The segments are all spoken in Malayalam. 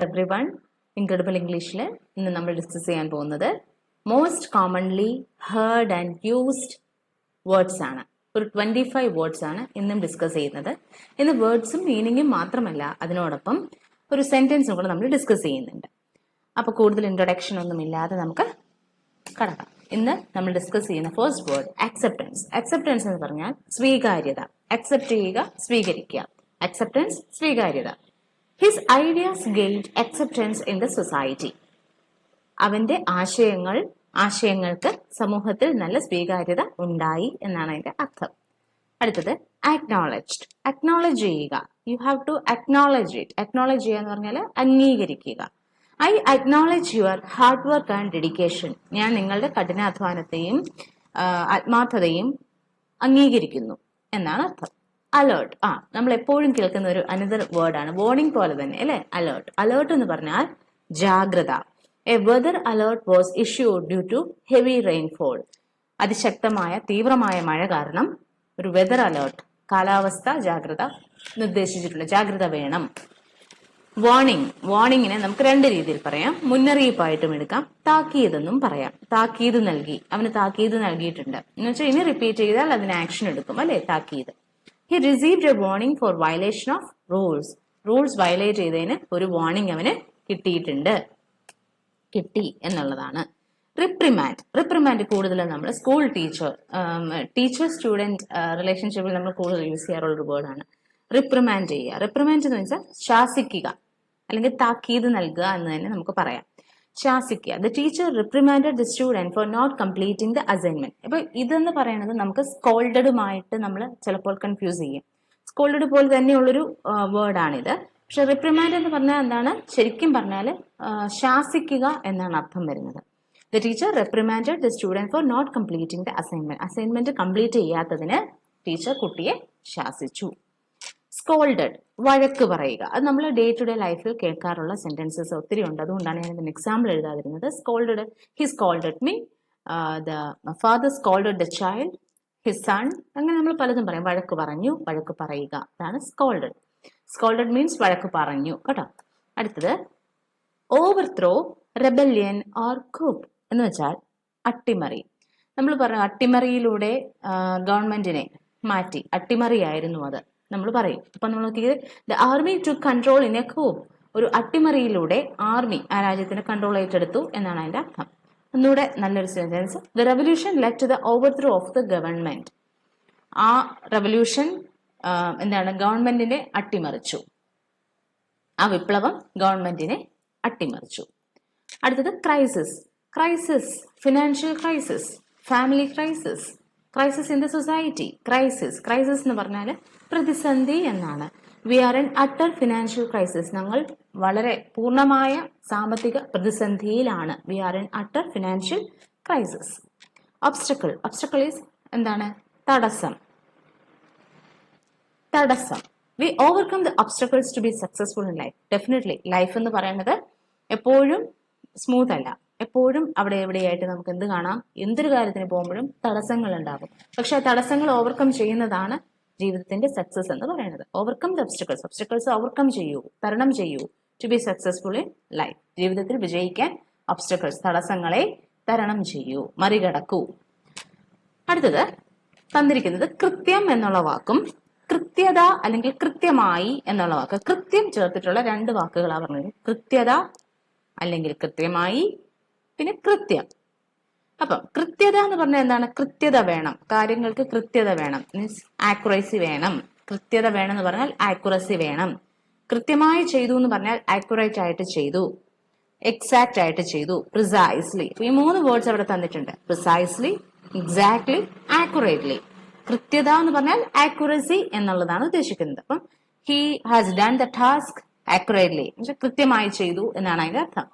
everyone. Incredible Englishല് ഇന്ന് നമ്മൾ ഡിസ്കസ് ചെയ്യാൻ പോകുന്നത് most commonly heard and used words ആണ്. ഒരു 25 വേർഡ്സ് ആണ് ഇന്നും ഡിസ്കസ് ചെയ്യുന്നത്. ഇന്ന് വേർഡ്സും മീനിങ്ങും മാത്രമല്ല, അതിനോടൊപ്പം ഒരു സെന്റൻസും കൂടെ നമ്മൾ ഡിസ്കസ് ചെയ്യുന്നുണ്ട്. അപ്പോൾ കൂടുതൽ ഇൻട്രൊഡക്ഷൻ ഒന്നും ഇല്ലാതെ നമുക്ക് കടക്കാം. ഇന്ന് നമ്മൾ ഡിസ്കസ് ചെയ്യുന്ന ഫസ്റ്റ് വേർഡ് അക്സെപ്റ്റൻസ്. അക്സെപ്റ്റൻസ് എന്ന് പറഞ്ഞാൽ സ്വീകാര്യത. അക്സെപ്റ്റ് ചെയ്യുക, സ്വീകരിക്കുക. അക്സെപ്റ്റൻസ്, സ്വീകാര്യത. His ideas gained acceptance in the society. അവന്റെ ആശയങ്ങൾക്ക് സമൂഹത്തിൽ നല്ല സ്വീകാര്യത ഉണ്ടായി എന്നാണ് അതിന്റെ അർത്ഥം. അടുത്തത് അക്നോളജ്ഡ്. അക്നോളജ് ചെയ്യുക. You have to acknowledge it. Acknowledge ചെയ്യുക എന്ന് പറഞ്ഞാൽ അംഗീകരിക്കുക. I acknowledge your hard work and dedication. ഞാൻ നിങ്ങളുടെ കഠിനാധ്വാനത്തെയും ആത്മാർത്ഥതയും അംഗീകരിക്കുന്നു എന്നാണ് അർത്ഥം. അലേർട്ട്. നമ്മൾ എപ്പോഴും കേൾക്കുന്ന ഒരു അനദർ വേർഡാണ്, വാർണിംഗ് പോലെ തന്നെ അല്ലെ. അലേർട്ട്. അലേർട്ട് എന്ന് പറഞ്ഞാൽ ജാഗ്രത. A weather alert was issued due to heavy rainfall. അതിശക്തമായ തീവ്രമായ മഴ കാരണം ഒരു വെദർ അലേർട്ട്, കാലാവസ്ഥ ജാഗ്രത നിർദ്ദേശിച്ചിട്ടുള്ള ജാഗ്രത വേണം. വാർണിംഗ്. വാർണിംഗിനെ നമുക്ക് രണ്ട് രീതിയിൽ പറയാം. മുന്നറിയിപ്പായിട്ടും എടുക്കാം, താക്കീതെന്നും പറയാം. താക്കീത് നൽകി, അവന് താക്കീത് നൽകിയിട്ടുണ്ട് എന്ന് വെച്ചാൽ ഇനി റിപ്പീറ്റ് ചെയ്താൽ അതിന് ആക്ഷൻ എടുക്കും അല്ലെ, താക്കീത്. He received a warning for violation of rules. Rules violate ചെയ്തതിന് ഒരു വാർണിംഗ് അവന് കിട്ടി എന്നുള്ളതാണ്. റിപ്രിമാൻഡ്. റിപ്രിമാൻഡ് കൂടുതൽ നമ്മൾ സ്കൂൾ ടീച്ചർ സ്റ്റുഡന്റ് റിലേഷൻഷിപ്പിൽ നമ്മൾ കൂടുതൽ യൂസ് ചെയ്യാറുള്ള ഒരു വേർഡാണ്. റിപ്രിമാൻഡ് ചെയ്യുക. റിപ്രിമാൻഡ് എന്ന് വെച്ചാൽ ശാസിക്കുക അല്ലെങ്കിൽ താക്കീത് നൽകുക എന്ന് തന്നെ നമുക്ക് പറയാം. ശാസിക്കുക. The teacher reprimanded the student for not completing the assignment. അപ്പൊ ഇതെന്ന് പറയുന്നത് നമുക്ക് സ്കോൾഡഡുമായിട്ട് നമ്മൾ ചിലപ്പോൾ കൺഫ്യൂസ് ചെയ്യും. സ്കോൾഡഡ് പോലെ തന്നെയുള്ളൊരു വേർഡാണിത്. പക്ഷെ റിപ്രിമാൻഡ് എന്ന് പറഞ്ഞാൽ എന്താണ്, ശരിക്കും പറഞ്ഞാൽ ശാസിക്കുക എന്നാണ് അർത്ഥം വരുന്നത്. The teacher reprimanded the student for not completing the assignment. Assignment complete ചെയ്യാത്തതിന് ടീച്ചർ കുട്ടിയെ ശാസിച്ചു. സ്കോൾഡഡ്, വഴക്ക് പറയുക. അത് നമ്മൾ ഡേ ടു ഡേ ലൈഫിൽ കേൾക്കാറുള്ള സെന്റൻസസ് ഒത്തിരി ഉണ്ട്. അതുകൊണ്ടാണ് ഞാൻ ഇതിന് എക്സാമ്പിൾ എഴുതാതിരുന്നത്. Scolded, he scolded me, the father scolded the child, his son. അങ്ങനെ നമ്മൾ പലതും പറയും. വഴക്ക് പറഞ്ഞു, വഴക്ക് പറയുക, അതാണ് സ്കോൾഡഡ്. സ്കോൾഡഡ് മീൻസ് വഴക്ക് പറഞ്ഞു കേട്ടോ. അടുത്തത് ഓവർത്രോ, റെബല്യൻ ഓർ കൂപ്പ് എന്ന് വെച്ചാൽ അട്ടിമറി. നമ്മൾ പറഞ്ഞു അട്ടിമറിയിലൂടെ ഗവൺമെന്റിനെ മാറ്റി, അട്ടിമറിയായിരുന്നു അത് നമ്മൾ പറയും. അപ്പൊ നമ്മൾ നോക്കിയത് the army to control in a coup. ഒരു അട്ടിമറിയിലൂടെ ആർമി ആ രാജ്യത്തിന് കൺട്രോൾ ഏറ്റെടുത്തു എന്നാണ് അതിന്റെ അർത്ഥം. ഒന്നുകൂടെ നല്ലൊരു sentence. The revolution led to the overthrow of the government. ആ റെവല്യൂഷൻ എന്താണ്, ഗവൺമെന്റിനെ അട്ടിമറിച്ചു. ആ വിപ്ലവം ഗവൺമെന്റിനെ അട്ടിമറിച്ചു. അടുത്തത് crisis. Crisis, financial crisis, family crisis, crisis in the society. Crisis എന്ന് പറഞ്ഞാൽ പ്രതിസന്ധി എന്നാണ്. We are in utter financial crisis. ഞങ്ങൾ വളരെ പൂർണ്ണമായ സാമ്പത്തിക പ്രതിസന്ധിയിലാണ്. We are in utter financial crisis. Obstacle. Obstacle is എന്താണ്, തടസ്സം. We overcome the obstacles to be successful in life. Definitely life എന്ന് പറയുന്നത് എപ്പോഴും സ്മൂത്ത് അല്ല. എപ്പോഴും അവിടെ എവിടെയായിട്ട് നമുക്ക് എന്ത് കാണാം, എന്തൊരു കാര്യത്തിന് പോകുമ്പോഴും തടസ്സങ്ങൾ ഉണ്ടാകും. പക്ഷെ ആ തടസ്സങ്ങൾ ഓവർകം ചെയ്യുന്നതാണ് ജീവിതത്തിന്റെ സക്സസ് എന്ന് പറയുന്നത്. Overcome the obstacles. Obstacles overcome ചെയ്യൂ, തരണം ചെയ്യൂ. To be successful in life. ജീവിതത്തിൽ വിജയിക്കാൻ ഒബ്സ്റ്റക്കിൾസ്, തടസ്സങ്ങളെ തരണം ചെയ്യൂ, മറികടക്കൂ. അടുത്തത് തന്നിരിക്കുന്നത് കൃത്യം എന്നുള്ള വാക്കും കൃത്യത അല്ലെങ്കിൽ കൃത്യമായി എന്നുള്ള വാക്ക്. കൃത്യം ചേർത്തിട്ടുള്ള രണ്ട് വാക്കുകളാണ് പറഞ്ഞത്. കൃത്യത അല്ലെങ്കിൽ കൃത്യമായി, പിന്നെ കൃത്യം. അപ്പം കൃത്യത എന്ന് പറഞ്ഞാൽ എന്താണ്, കൃത്യത വേണം, കാര്യങ്ങൾക്ക് കൃത്യത വേണം, മീൻസ് ആക്യുറസി വേണം. കൃത്യത വേണം എന്ന് പറഞ്ഞാൽ ആക്യുറസി വേണം. കൃത്യമായി ചെയ്തു എന്ന് പറഞ്ഞാൽ ആക്യുറേറ്റ് ആയിട്ട് ചെയ്തു, എക്സാക്ട് ആയിട്ട് ചെയ്തു, പ്രിസൈസ്ലി. ഈ മൂന്ന് വേർഡ്സ് അവിടെ തന്നിട്ടുണ്ട്. Precisely, exactly, accurately. കൃത്യത എന്ന് പറഞ്ഞാൽ ആക്യുറസി എന്നുള്ളതാണ് ഉദ്ദേശിക്കുന്നത്. അപ്പം he has done the task accurately, കൃത്യമായി ചെയ്തു എന്നാണ് അതിന്റെ അർത്ഥം.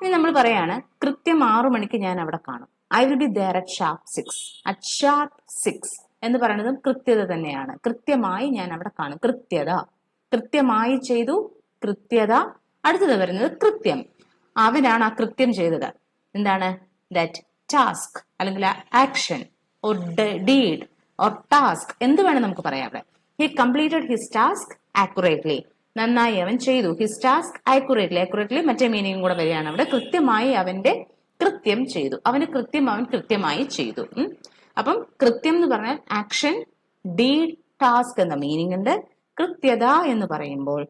ഇനി നമ്മൾ പറയാണ് കൃത്യം 6 മണിക്ക് ഞാൻ അവിടെ കാണും. I will be there at sharp 6. At sharp 6 എന്ന് പറയുന്നതും കൃത്യത തന്നെയാണ്. കൃത്യമായി ഞാൻ അവിടെ കാണും. കൃത്യത, കൃത്യമായി ചെയ്തു, കൃത്യത. അടുത്തത് വരുന്നത് കൃത്യം. അവനാണ് ആ കൃത്യം ചെയ്തത്. എന്താണ്, ദാറ്റ് ടാസ്ക് അല്ലെങ്കിൽ action or deed or task എന്ത് വേണം നമുക്ക് പറയാം അവിടെ. He completed his task accurately. നന്നായി അവൻ ചെയ്തു. His task accurately. ആക്യുറേറ്റ്ലി മറ്റേ മീനിങ് കൂടെ വരികയാണ് അവിടെ. കൃത്യമായി അവന്റെ കൃത്യം ചെയ്തു. അവൻ കൃത്യമായി ചെയ്തു. അപ്പം കൃത്യം എന്ന് പറഞ്ഞാൽ ആക്ഷൻ, ഡീഡ്, ടാസ്ക് എന്ന മീനിങ് ഉണ്ട്. കൃത്യത എന്ന് പറയുമ്പോൾ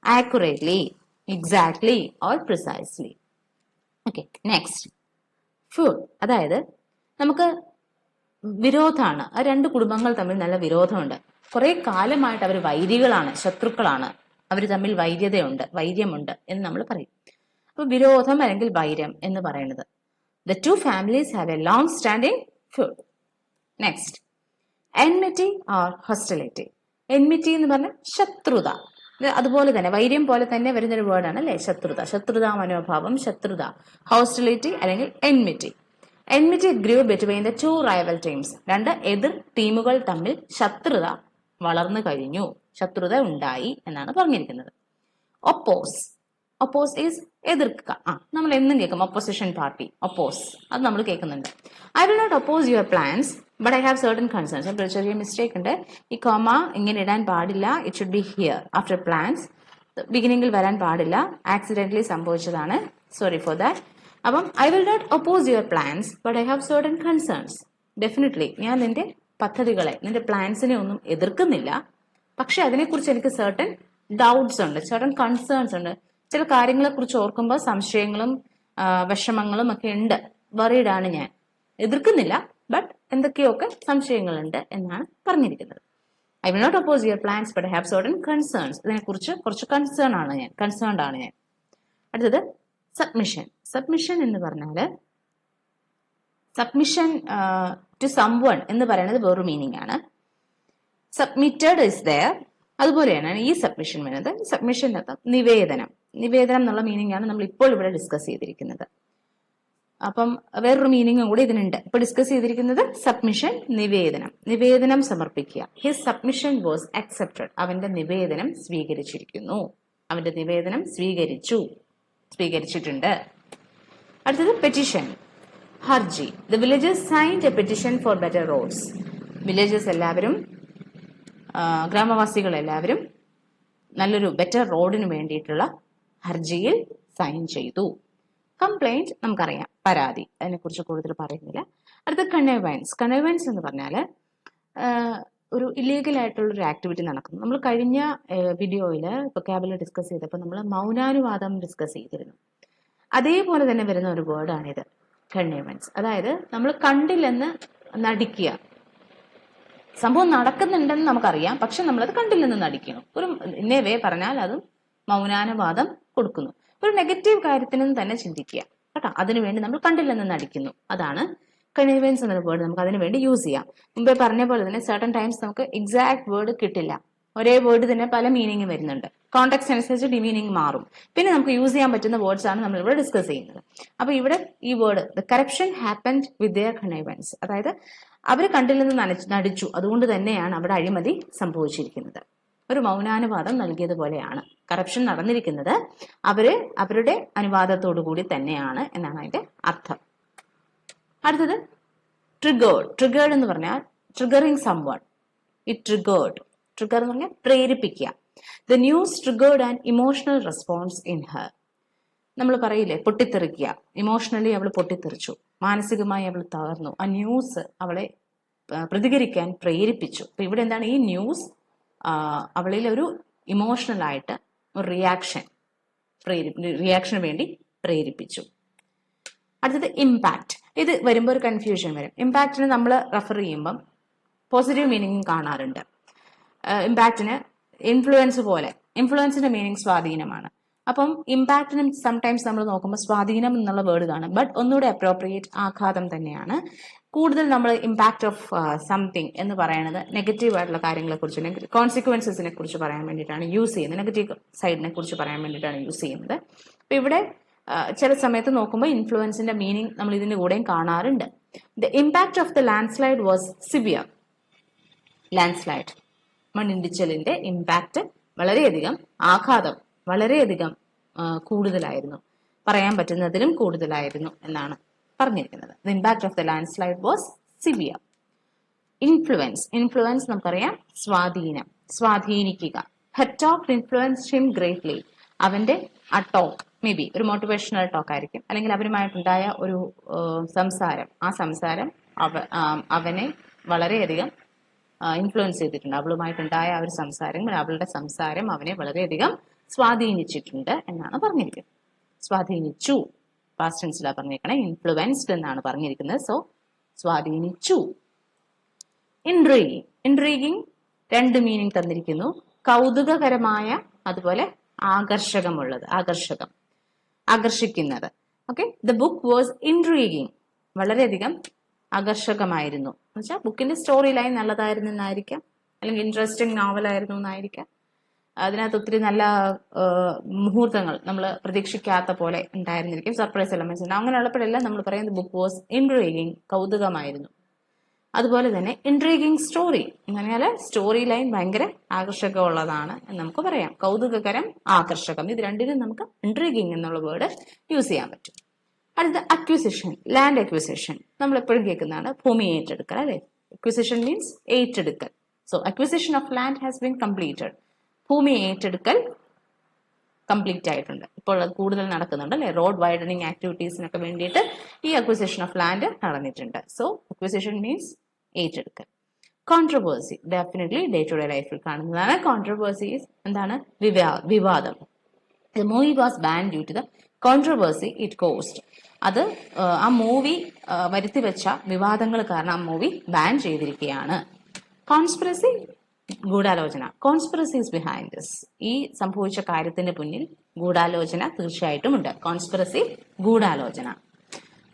accurately, exactly or precisely. Okay, next food. അതായത് നമുക്ക് വിരോധമാണ്. ആ രണ്ട് കുടുംബങ്ങൾ തമ്മിൽ നല്ല വിരോധമുണ്ട്. കുറെ കാലമായിട്ട് അവർ വൈരികളാണ്, ശത്രുക്കളാണ്. അവർ തമ്മിൽ വൈര്യമുണ്ട് എന്ന് നമ്മൾ പറയും. അപ്പൊ വിരോധം അല്ലെങ്കിൽ വൈര്യം എന്ന് പറയുന്നത്. The two families have a long standing feud. Next, enmity or hostility. Enmity എന്ന് പറഞ്ഞാൽ ശത്രുത. അതുപോലെ തന്നെ വൈര്യം പോലെ തന്നെ വരുന്നൊരു വേർഡാണ് അല്ലെ, ശത്രുത മനോഭാവം, ശത്രുത. ഹോസ്റ്റിലിറ്റി അല്ലെങ്കിൽ enmity. Enmity grew between the two rival teams. രണ്ട് എതിർ ടീമുകൾ തമ്മിൽ ശത്രുത വളർന്നു കഴിഞ്ഞു, ശത്രുത ഉണ്ടായി എന്നാണ് പറഞ്ഞിരിക്കുന്നത്. ഒപ്പോസ് ഈസ് എതിർക്കുക. നമ്മൾ എന്നും കേൾക്കും ഒപ്പോസിഷൻ പാർട്ടി, ഒപ്പോസ്, അത് നമ്മൾ കേൾക്കുന്നുണ്ട്. I will not oppose your plans but I have certain concerns. അപ്പോൾ ഒരു ചെറിയ മിസ്റ്റേക്ക് ഉണ്ട്. ഈ കോമ ഇങ്ങനെ ഇടാൻ പാടില്ല. It should be here after plans. ബിഗിനിങ്ങിൽ വരാൻ പാടില്ല, ആക്സിഡന്റലി സംഭവിച്ചതാണ്, സോറി ഫോർ ദാറ്റ്. അപ്പം I will not oppose your plans but I have certain concerns. Definitely ഞാൻ നിന്റെ പദ്ധതികളെ, നിന്റെ പ്ലാൻസിനെ ഒന്നും എതിർക്കുന്നില്ല, പക്ഷെ അതിനെക്കുറിച്ച് എനിക്ക് സർട്ടൻ ഡൗട്ട്സ് ഉണ്ട്, സർട്ടൻ കൺസേൺസ് ഉണ്ട്. ചില കാര്യങ്ങളെ കുറിച്ച് ഓർക്കുമ്പോൾ സംശയങ്ങളും വിഷമങ്ങളും ഒക്കെ ഉണ്ട്. വറീഡാണ് ഞാൻ. എതിർക്കുന്നില്ല, ബട്ട് എന്തൊക്കെയൊക്കെ സംശയങ്ങളുണ്ട് എന്നാണ് പറഞ്ഞിരിക്കുന്നത്. I will not oppose your plans but I have certain concerns. ഇതിനെക്കുറിച്ച് കുറച്ച് കൺസേൺഡ് ആണ് ഞാൻ. അടുത്തത് സബ്മിഷൻ എന്ന് പറഞ്ഞാല് സബ്മിഷൻ ടു സംവൺ എന്ന് പറയുന്നത് വേറൊരു മീനിങ് ആണ്. സബ്മിറ്റഡ് ഇസ് ദയർ, അതുപോലെയാണ് ഈ സബ്മിഷൻ വരുന്നത്. സബ്മിഷൻ്റെ അർത്ഥം നിവേദനം എന്നുള്ള മീനിങ് ആണ് നമ്മൾ ഇപ്പോൾ ഇവിടെ ഡിസ്കസ് ചെയ്തിരിക്കുന്നത്. അപ്പം വേറൊരു മീനിങ്ങും കൂടി ഇതിനുണ്ട്. ഇപ്പൊ ഡിസ്കസ് ചെയ്തിരിക്കുന്നത് സബ്മിഷൻ, നിവേദനം സമർപ്പിക്കുക. His submission was accepted. അവന്റെ നിവേദനം സ്വീകരിച്ചിരിക്കുന്നു, അവന്റെ നിവേദനം സ്വീകരിച്ചിട്ടുണ്ട്. അടുത്തത് പെറ്റിഷൻ, ഹർജി. The villagers signed a petition for better roads. Villagers എല്ലാവരും, ഗ്രാമവാസികൾ എല്ലാവരും നല്ലൊരു ബെറ്റർ റോഡിന് വേണ്ടിയിട്ടുള്ള ഹർജിയിൽ സൈൻ ചെയ്തു. കംപ്ലൈന്റ് നമുക്കറിയാം, പരാതി, അതിനെക്കുറിച്ച് കൂടുതൽ പറയുന്നില്ല. അടുത്ത കണ്ണേവൈൻസ് എന്ന് പറഞ്ഞാൽ ഒരു ഇല്ലീഗൽ ആയിട്ടുള്ള ഒരു ആക്ടിവിറ്റി നടക്കുന്നു. നമ്മൾ കഴിഞ്ഞ വീഡിയോയിൽ വൊക്കാബുലറി ഡിസ്കസ് ചെയ്തപ്പോൾ നമ്മൾ മൗനാനുവാദം ഡിസ്കസ് ചെയ്തിരുന്നു. അതേപോലെ തന്നെ വരുന്ന ഒരു വേർഡാണിത്, കണ്ണേവൻസ്. അതായത് നമ്മൾ കണ്ടില്ലെന്ന് നടിക്കുക. സംഭവം നടക്കുന്നുണ്ടെന്ന് നമുക്കറിയാം, പക്ഷെ നമ്മളത് കണ്ടില്ലെന്ന് നടിക്കണം. ഒരു ഇന്നേ പറഞ്ഞാൽ അതും മൗനാനുവാദം കൊടുക്കുന്നു. ഒരു നെഗറ്റീവ് കാര്യത്തിനും തന്നെ ചിന്തിക്കുക കേട്ടോ. അതിനുവേണ്ടി നമ്മൾ കണ്ടില്ലെന്ന് നടിക്കുന്നു. അതാണ് കൺവീനിയൻസ് എന്ന വേർഡ്. നമുക്ക് അതിനു വേണ്ടി യൂസ് ചെയ്യാം. മുമ്പേ പറഞ്ഞ പോലെ തന്നെ സർട്ടൻ ടൈംസ് നമുക്ക് എക്സാക്ട് വേർഡ് കിട്ടില്ല. ഒരേ വേർഡ് തന്നെ പല മീനിങ് വരുന്നുണ്ട്. കോണ്ടെക്സ്റ്റ് അനുസരിച്ച് ഡിമീനിങ് മാറും. പിന്നെ നമുക്ക് യൂസ് ചെയ്യാൻ പറ്റുന്ന വേർഡ്സ് ആണ് നമ്മൾ ഇവിടെ ഡിസ്കസ് ചെയ്യുന്നത്. അപ്പൊ ഇവിടെ ഈ word the corruption happened with their convenience, അതായത് അവർ കണ്ടില്ലെന്ന് നടിച്ചു, അതുകൊണ്ട് തന്നെയാണ് അവിടെ അഴിമതി സംഭവിച്ചിരിക്കുന്നത്. ഒരു മൗനാനുവാദം നൽകിയതുപോലെയാണ് കറപ്ഷൻ നടന്നിരിക്കുന്നത്. അവരുടെ അനുവാദത്തോടു കൂടി തന്നെയാണ് എന്നാണ് അതിന്റെ അർത്ഥം. അടുത്തത് ട്രിഗേർഡ് എന്ന് പറഞ്ഞാൽ ട്രിഗറിങ് സംവൺ. ട്രിഗർ എന്ന് പറഞ്ഞാൽ പ്രേരിപ്പിക്കുക. The news triggered an emotional response in her. നമ്മൾ പറയില്ലേ പൊട്ടിത്തെറിക്കുക, ഇമോഷണലി അവൾ പൊട്ടിത്തെറിച്ചു, മാനസികമായി അവൾ തകർന്നു. ആ ന്യൂസ് അവളെ പ്രതികരിക്കാൻ പ്രേരിപ്പിച്ചു. അപ്പൊ ഇവിടെ എന്താണ്, ഈ ന്യൂസ് അവളിൽ ഒരു ഇമോഷണൽ ആയിട്ട് ഒരു റിയാക്ഷന് വേണ്ടി പ്രേരിപ്പിച്ചു. അടുത്തത് ഇമ്പാക്ട്. ഇത് വരുമ്പോൾ ഒരു കൺഫ്യൂഷൻ വരും. ഇമ്പാക്റ്റിന് നമ്മൾ റെഫർ ചെയ്യുമ്പം പോസിറ്റീവ് മീനിങ് കാണാറുണ്ട്. ഇമ്പാക്റ്റിന് ഇൻഫ്ലുവൻസിന്റെ മീനിങ് സ്വാധീനമാണ്. അപ്പം ഇമ്പാക്റ്റിനും സംടൈംസ് നമ്മൾ നോക്കുമ്പോൾ സ്വാധീനം എന്നുള്ള വേർഡ് കാണും. ബട്ട് ഒന്നുകൂടെ അപ്രോപ്രിയേറ്റ് ആഘാതം തന്നെയാണ്. കൂടുതൽ നമ്മൾ ഇമ്പാക്ട് ഓഫ് സംതിങ് എന്ന് പറയുന്നത് നെഗറ്റീവ് ആയിട്ടുള്ള കാര്യങ്ങളെ കുറിച്ച്, കോൺസിക്വൻസസിനെ കുറിച്ച് പറയാൻ വേണ്ടിയിട്ടാണ് യൂസ് ചെയ്യുന്നത്. നെഗറ്റീവ് സൈഡിനെ കുറിച്ച് പറയാൻ വേണ്ടിയിട്ടാണ് യൂസ് ചെയ്യുന്നത്. അപ്പൊ ഇവിടെ ചില സമയത്ത് നോക്കുമ്പോൾ ഇൻഫ്ലുവൻസിന്റെ മീനിങ് നമ്മൾ ഇതിന്റെ കൂടെയും കാണാറുണ്ട്. The impact of the landslide was severe. Landslide, മണ്ണിടിച്ചിലിന്റെ ഇമ്പാക്ട് വളരെയധികം, ആഘാതം വളരെയധികം കൂടുതലായിരുന്നു, പറയാൻ പറ്റുന്നതിലും കൂടുതലായിരുന്നു എന്നാണ് പറഞ്ഞിരിക്കുന്നത്. The impact of the landslide was severe. Influence നമുക്കറിയാം സ്വാധീനിക്കുക. Her talk influenced him greatly. അവന്റെ ആ ടോക്ക് മേ ബി ഒരു മോട്ടിവേഷണൽ ടോക്ക് ആയിരിക്കും, അല്ലെങ്കിൽ അവരുമായിട്ടുണ്ടായ ഒരു സംസാരം, ആ സംസാരം അവനെ വളരെയധികം ഇൻഫ്ലുവൻസ് ചെയ്തിട്ടുണ്ട്. അവളുമായിട്ടുണ്ടായ ആ ഒരു സംസാരം, അവളുടെ സംസാരം അവനെ വളരെയധികം സ്വാധീനിച്ചിട്ടുണ്ട് എന്നാണ് പറഞ്ഞിരിക്കുന്നത്. സ്വാധീനിച്ചു, പാസ്റ്റ് ടെൻസിലാണ് പറഞ്ഞിരിക്കണേ, ഇൻഫ്ലുവൻസ്ഡ് എന്നാണ് പറഞ്ഞിരിക്കുന്നത്. സോ സ്വാധീനിച്ചു. ഇൻട്രീഗിങ്, ഇൻട്രീഗിങ് രണ്ട് മീനിങ് തന്നിരിക്കുന്നു, കൗതുകകരമായ അതുപോലെ ആകർഷകമുള്ളത്, ആകർഷിക്കുന്നത്. Okay, the book was intriguing, വളരെയധികം ആകർഷകമായിരുന്നു എന്ന് വെച്ചാൽ ബുക്കിന്റെ സ്റ്റോറി ലൈൻ നല്ലതായിരുന്നു എന്നായിരിക്കാം, അല്ലെങ്കിൽ ഇൻട്രസ്റ്റിംഗ് നോവലായിരുന്നു എന്നായിരിക്കാം. അതിനകത്ത് ഒത്തിരി നല്ല മുഹൂർത്തങ്ങൾ നമ്മൾ പ്രതീക്ഷിക്കാത്ത പോലെ ഉണ്ടായിരുന്നിരിക്കും, സർപ്രൈസ് എലമെന്റ്സ് ഉണ്ട്. അങ്ങനെയുള്ളപ്പോഴെല്ലാം നമ്മൾ പറയുന്നത് ബുക്ക് വാസ് ഇൻട്രീഗിങ്, കൗതുകമായിരുന്നു. അതുപോലെ തന്നെ ഇൻട്രീഗിങ് സ്റ്റോറി എന്ന് പറഞ്ഞാൽ സ്റ്റോറി ലൈൻ ഭയങ്കര ആകർഷകമുള്ളതാണ് എന്ന് നമുക്ക് പറയാം. കൗതുകകരം, ആകർഷകം, ഇത് രണ്ടിനും നമുക്ക് ഇൻട്രീഗിങ് എന്നുള്ള വേർഡ് യൂസ് ചെയ്യാൻ പറ്റും. അടുത്ത അക്വിസിഷൻ, ലാൻഡ് അക്വിസിഷൻ നമ്മൾ എപ്പോഴും കേൾക്കുന്നതാണ്, ഭൂമി ഏറ്റെടുക്കൽ അല്ലെ. അക്വിസിഷൻ മീൻസ് ഏറ്റെടുക്കൽ. So acquisition of land has been completed. ഭൂമി ഏറ്റെടുക്കൽ കംപ്ലീറ്റ് ആയിട്ടുണ്ട്. ഇപ്പോൾ അത് കൂടുതൽ നടക്കുന്നുണ്ട് അല്ലെ, റോഡ് വൈഡനിങ് ആക്ടിവിറ്റീസിനൊക്കെ വേണ്ടിയിട്ട് ഈ അക്വിസിഷൻ ഓഫ് ലാൻഡ് നടന്നിട്ടുണ്ട്. സോ അക്വിസിഷൻ മീൻസ് ഏറ്റെടുക്കൽ. Controversy, definitely day to day ലൈഫിൽ കാണുന്നതാണ്. കോൺട്രവേഴ്സീസ് എന്താണ്, വിവാദം. The movie was banned due to the controversy it caused. അത് ആ മൂവി വരുത്തിവെച്ച വിവാദങ്ങൾ കാരണം ആ മൂവി ബാൻ ചെയ്തിരിക്കുകയാണ്. കോൺസ്പിറസി, ഗൂഢാലോചന. കോൺസ്പിറസീസ് ബിഹൈൻഡ് ദിസ്, ഈ സംഭവിച്ച കാര്യത്തിന് പിന്നിൽ ഗൂഢാലോചന തീർച്ചയായിട്ടും ഉണ്ട്. കോൺസ്പിറസി, ഗൂഢാലോചന.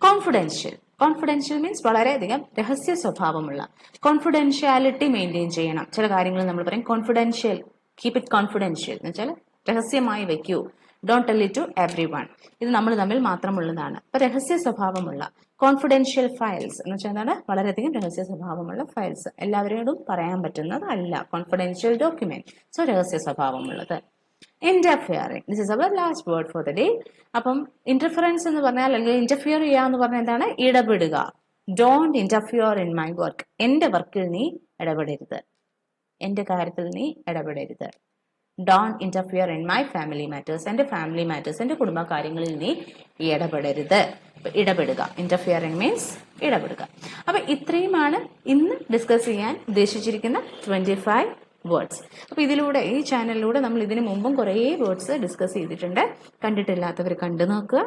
കോൺഫിഡൻഷ്യൽ, കോൺഫിഡൻഷ്യൽ മീൻസ് വളരെയധികം രഹസ്യ സ്വഭാവമുള്ള. കോൺഫിഡൻഷ്യാലിറ്റി മെയിൻറ്റെയിൻ ചെയ്യണം. ചില കാര്യങ്ങൾ നമ്മൾ പറയും കോൺഫിഡൻഷ്യൽ, കീപ് ഇറ്റ് കോൺഫിഡൻഷ്യൽ എന്ന് വെച്ചാൽ രഹസ്യമായി വെക്കൂ. Don't tell it to everyone, ഇത് നമ്മൾ തമ്മിൽ മാത്രമുള്ളതാണ്. അപ്പൊ രഹസ്യ സ്വഭാവമുള്ള കോൺഫിഡൻഷ്യൽ ഫയൽസ് എന്ന് വെച്ചാൽ എന്താണ്, വളരെയധികം രഹസ്യ സ്വഭാവമുള്ള ഫയൽസ്, എല്ലാവരോടും പറയാൻ പറ്റുന്നത് അല്ല, കോൺഫിഡൻഷ്യൽ ഡോക്യുമെന്റ്. സോ രഹസ്യ സ്വഭാവമുള്ളത്. Interfering, this is our last word for the day. അപ്പം ഇന്റർഫിയറൻസ് എന്ന് പറഞ്ഞാൽ, അല്ലെങ്കിൽ ഇന്റർഫിയർ ചെയ്യുക എന്ന് പറഞ്ഞാൽ എന്താണ്, ഇടപെടുക. Don't interfere in my work, എന്റെ വർക്കിൽ നീ ഇടപെടരുത്, എന്റെ കാര്യത്തിൽ നീ ഇടപെടരുത്. Don't interfere in my family matters, എന്റെ ഫാമിലി മാറ്റേഴ്സ്, എന്റെ കുടുംബകാര്യങ്ങളിൽ നീ ഇടപെടരുത്. ഇടപെടുക, ഇന്റർഫിയറിംഗ് മീൻസ് ഇടപെടുക. അപ്പൊ ഇത്രയുമാണ് ഇന്ന് ഡിസ്കസ് ചെയ്യാൻ ഉദ്ദേശിച്ചിരിക്കുന്ന 25 വേർഡ്സ്. അപ്പൊ ഇതിലൂടെ, ഈ ചാനലിലൂടെ നമ്മൾ ഇതിനു മുമ്പും കുറേ വേർഡ്സ് ഡിസ്കസ് ചെയ്തിട്ടുണ്ട്. കണ്ടിട്ടില്ലാത്തവർ കണ്ടു നോക്കുക.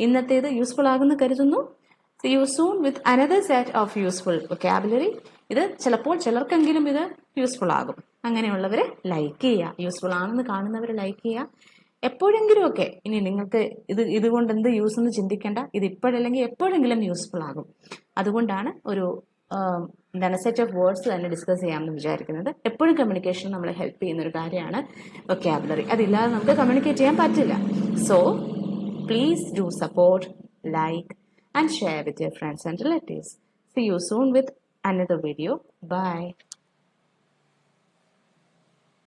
ഇന്നത്തേത് യൂസ്ഫുൾ ആകുമെന്ന് കരുതുന്നു. See you soon with another set of useful vocabulary. ഇത് ചിലപ്പോൾ ചിലർക്കെങ്കിലും ഇത് യൂസ്ഫുൾ ആകും. അങ്ങനെയുള്ളവർ ലൈക്ക് ചെയ്യുക, യൂസ്ഫുൾ ആണെന്ന് കാണുന്നവർ ലൈക്ക് ചെയ്യുക. എപ്പോഴെങ്കിലും ഒക്കെ, ഇനി നിങ്ങൾക്ക് ഇതുകൊണ്ട് എന്ത് യൂസ് എന്ന് ചിന്തിക്കേണ്ട, ഇത് ഇപ്പോഴല്ലെങ്കിൽ എപ്പോഴെങ്കിലും യൂസ്ഫുൾ ആകും. അതുകൊണ്ടാണ് ഒരു സെറ്റ് ഓഫ് വേർഡ്സ് തന്നെ ഡിസ്കസ് ചെയ്യാമെന്ന് വിചാരിക്കുന്നത്. എപ്പോഴും കമ്മ്യൂണിക്കേഷൻ നമ്മളെ ഹെൽപ്പ് ചെയ്യുന്ന ഒരു കാര്യമാണ് വൊക്കാബുലറി. അതില്ലാതെ നമുക്ക് കമ്മ്യൂണിക്കേറ്റ് ചെയ്യാൻ പറ്റില്ല. So please do support, like and share with your friends and relatives. See you soon with another video. Bye.